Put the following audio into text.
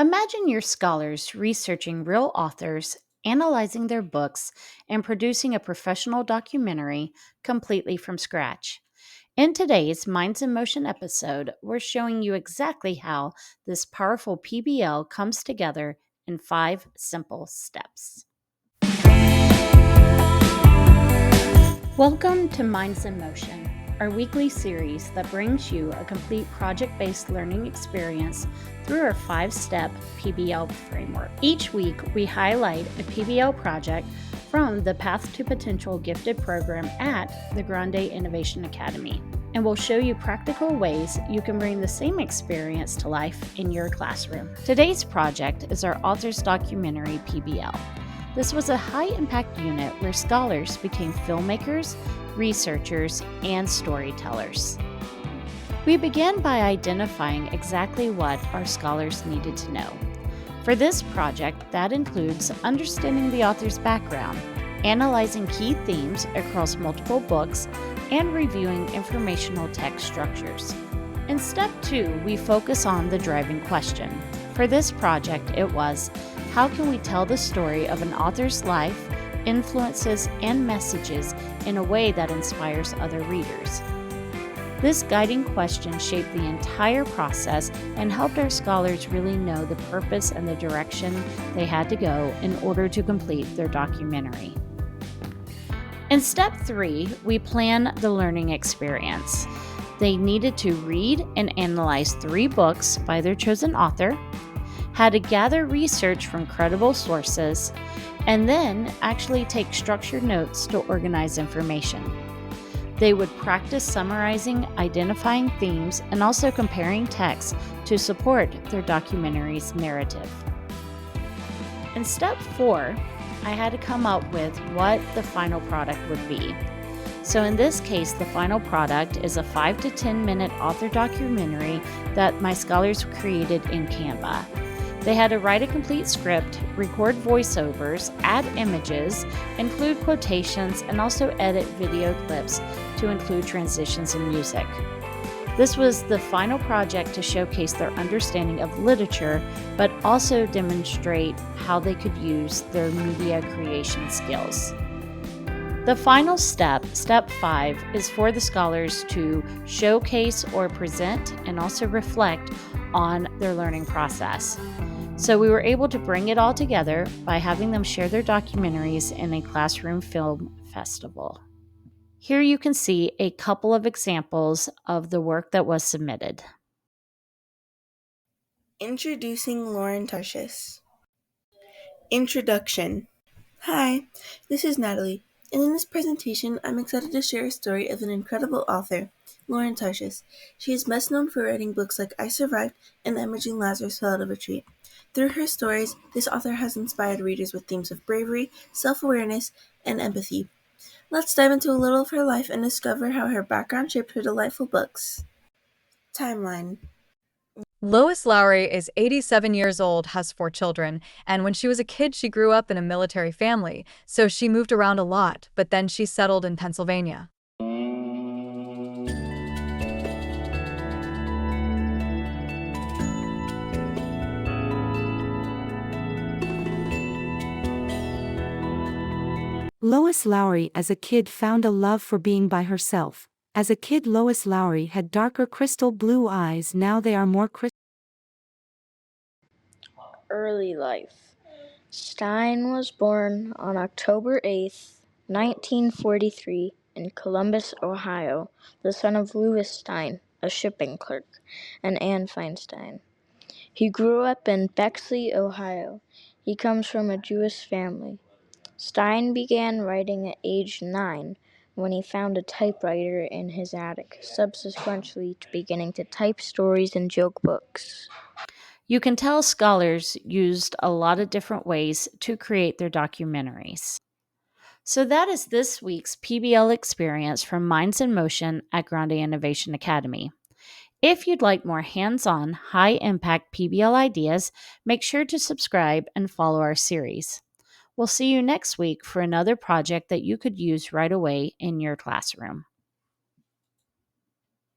Imagine your scholars researching real authors, analyzing their books, and producing a professional documentary completely from scratch. In today's Minds in Motion episode, we're showing you exactly how this powerful PBL comes together in 5 simple steps. Welcome to Minds in Motion, our weekly series that brings you a complete project-based learning experience through our 5-step PBL framework. Each week, we highlight a PBL project from the Path to Potential Gifted program at the Grande Innovation Academy, and we'll show you practical ways you can bring the same experience to life in your classroom. Today's project is our author's documentary PBL. This was a high-impact unit where scholars became filmmakers, researchers, and storytellers. We began by identifying exactly what our scholars needed to know. For this project, that includes understanding the author's background, analyzing key themes across multiple books, and reviewing informational text structures. In step 2, we focus on the driving question. For this project, it was, how can we tell the story of an author's life, influences, and messages in a way that inspires other readers? This guiding question shaped the entire process and helped our scholars really know the purpose and the direction they had to go in order to complete their documentary. In step 3, we plan the learning experience. They needed to read and analyze 3 books by their chosen author, had to gather research from credible sources, and then actually take structured notes to organize information. They would practice summarizing, identifying themes, and also comparing texts to support their documentary's narrative. In step 4, I had to come up with what the final product would be. So in this case, the final product is a 5 to 10 minute author documentary that my scholars created in Canva. They had to write a complete script, record voiceovers, add images, include quotations, and also edit video clips to include transitions and music. This was the final project to showcase their understanding of literature, but also demonstrate how they could use their media creation skills. The final step, step 5, is for the scholars to showcase or present and also reflect on their learning process. So we were able to bring it all together by having them share their documentaries in a classroom film festival. Here you can see a couple of examples of the work that was submitted. Introducing Lauren Tarshis. Introduction. Hi, this is Natalie, and in this presentation, I'm excited to share a story of an incredible author, Lauren Tarshis. She is best known for writing books like I Survived and Imaging Lazarus Fell Out of a Tree. Through her stories, this author has inspired readers with themes of bravery, self-awareness, and empathy. Let's dive into a little of her life and discover how her background shaped her delightful books. Timeline. Lois Lowry is 87 years old, has 4 children, and when she was a kid, she grew up in a military family, so she moved around a lot, but then she settled in Pennsylvania. Lois Lowry as a kid found a love for being by herself. As a kid, Lois Lowry had darker crystal blue eyes. Now they are more crystal. Early life. Stein was born on October 8, 1943, in Columbus, Ohio, the son of Louis Stein, a shipping clerk, and Anne Feinstein. He grew up in Bexley, Ohio. He comes from a Jewish family. Stein began writing at age 9 when he found a typewriter in his attic, subsequently to beginning to type stories and joke books. You can tell scholars used a lot of different ways to create their documentaries. So that is this week's PBL experience from Minds in Motion at Grande Innovation Academy. If you'd like more hands-on, high-impact PBL ideas, make sure to subscribe and follow our series. We'll see you next week for another project that you could use right away in your classroom.